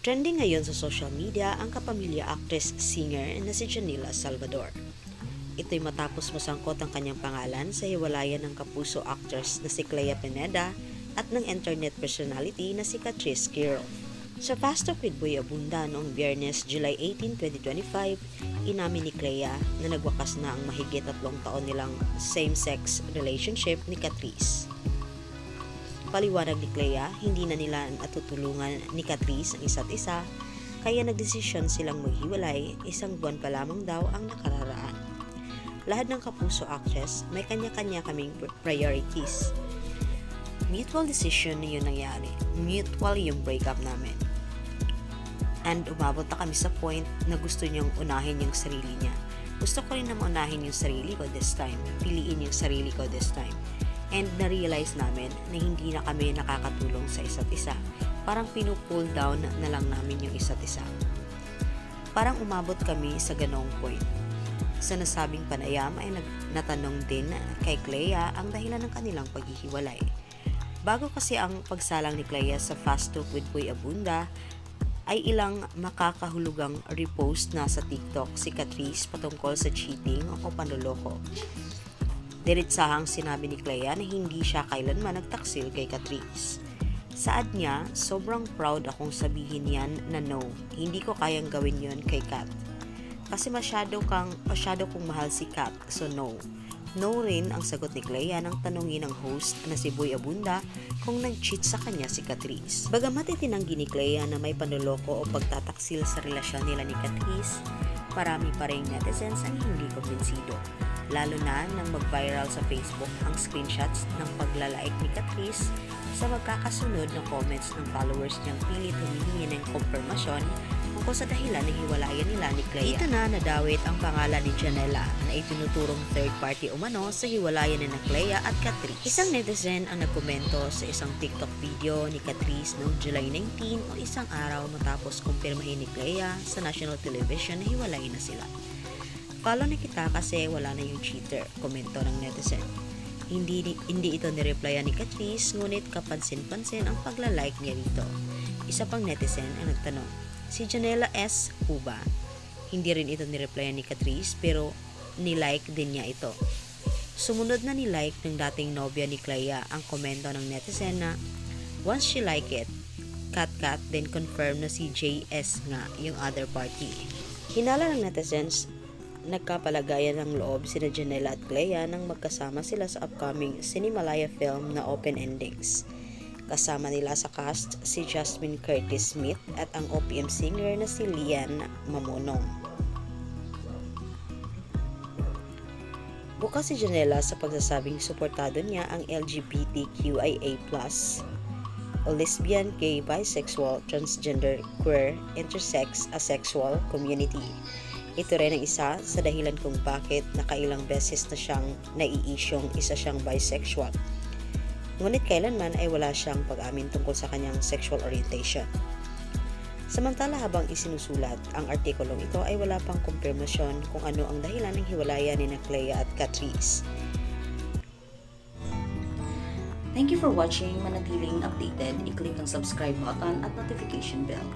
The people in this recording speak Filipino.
Trending ngayon sa social media ang kapamilya actress-singer na si Janela Salvador. Ito'y matapos masangkot ang kanyang pangalan sa hiwalayan ng kapuso actress na si Clea Pineda at ng internet personality na si Catrice Quiro. Sa Fast Talk with Boy Abunda noong Biyernes, July 18, 2025, inamin ni Clea na nagwakas na ang mahigit 3 taon nilang same-sex relationship ni Catrice. Paliwanag ni Clea, hindi na nila natutulungan ni Catrice ang isa't isa, kaya nagdesisyon silang maghiwalay, 1 buwan pa lamang daw ang nakararaan. Lahat ng kapuso actress, may kanya-kanya kaming priorities. Mutual decision na yun nangyari. Mutual yung breakup namin. And umabot na kami sa point na gusto niyang unahin yung sarili niya. Gusto ko rin na maunahin yung sarili ko this time. Piliin yung sarili ko this time. And na-realize namin na hindi na kami nakakatulong sa isa't isa. Parang pinupull down na lang namin yung isa't isa. Parang umabot kami sa ganong point. Sa nasabing panayam ay natanong din kay Clea ang dahilan ng kanilang paghihiwalay. Bago kasi ang pagsalang ni Clea sa Fast Talk with Boy Abunda, ay ilang makakahulugang repost na sa TikTok si Catrice patungkol sa cheating o panloloko. Diritsahang sinabi ni Clea na hindi siya kailanman nagtaksil kay Catrice. Saad niya, sobrang proud akong sabihin yan na no, hindi ko kayang gawin yon kay Kat. Kasi masyado kong mahal si Kat, so no. No rin ang sagot ni Clea nang tanungin ng host na si Boy Abunda kung nag-cheat sa kanya si Catrice. Bagamat itinanggi ni Clea na may panloloko o pagtataksil sa relasyon nila ni Catrice, marami pa rin netizens ang hindi kumbinsido. Lalo na nang mag-viral sa Facebook ang screenshots ng paglalike ni Catrice sa magkakasunod na comments ng followers niyang pilit humihingi ng kumpirmasyon tungkol sa dahilan ng hiwalayan nila ni Clea. Dito na nadawit ang pangalan ni Janela na itinuturong third party umano sa hiwalayan ni Clea at Catrice. Isang netizen ang nagkomento sa isang TikTok video ni Catrice noong July 19 o isang araw matapos kumpirmahin ni Clea sa national television na hiwalayan na sila. Follow na kita kasi wala na yung cheater, komento ng netizen. Hindi ito nireplyan ni Catrice, ngunit kapansin-pansin ang paglalike niya rito. Isa pang netizen ang nagtanong, si Janela S. po ba? Hindi rin ito nireplyan ni Catrice pero nilike din niya ito. Sumunod na nilike ng dating nobya ni Clea ang komento ng netizen na once she like it, kat then confirm na si JS nga yung other party. Hinala ng netizens, nagkapalagayan ng loob sina Janela at Clea nang magkasama sila sa upcoming Cinemalaya film na Open Endings. Kasama nila sa cast si Jasmine Curtis Smith at ang OPM singer na si Lian Mamonong. Bukas si Janela sa pagsasabing suportado niya ang LGBTQIA+, o lesbian, gay, bisexual, transgender, queer, intersex, asexual community. Ito rin ang isa sa dahilan kung bakit nakailang beses na siyang nai-isyong isa siyang bisexual. Ngunit kailanman ay wala siyang pag-amin tungkol sa kanyang sexual orientation. Samantala habang isinusulat ang artikulong ito ay wala pang kumpirmasyon kung ano ang dahilan ng hiwalayan ni Clea at Catrice. Thank you for watching. Manatiling updated, i-click ang subscribe button at notification bell.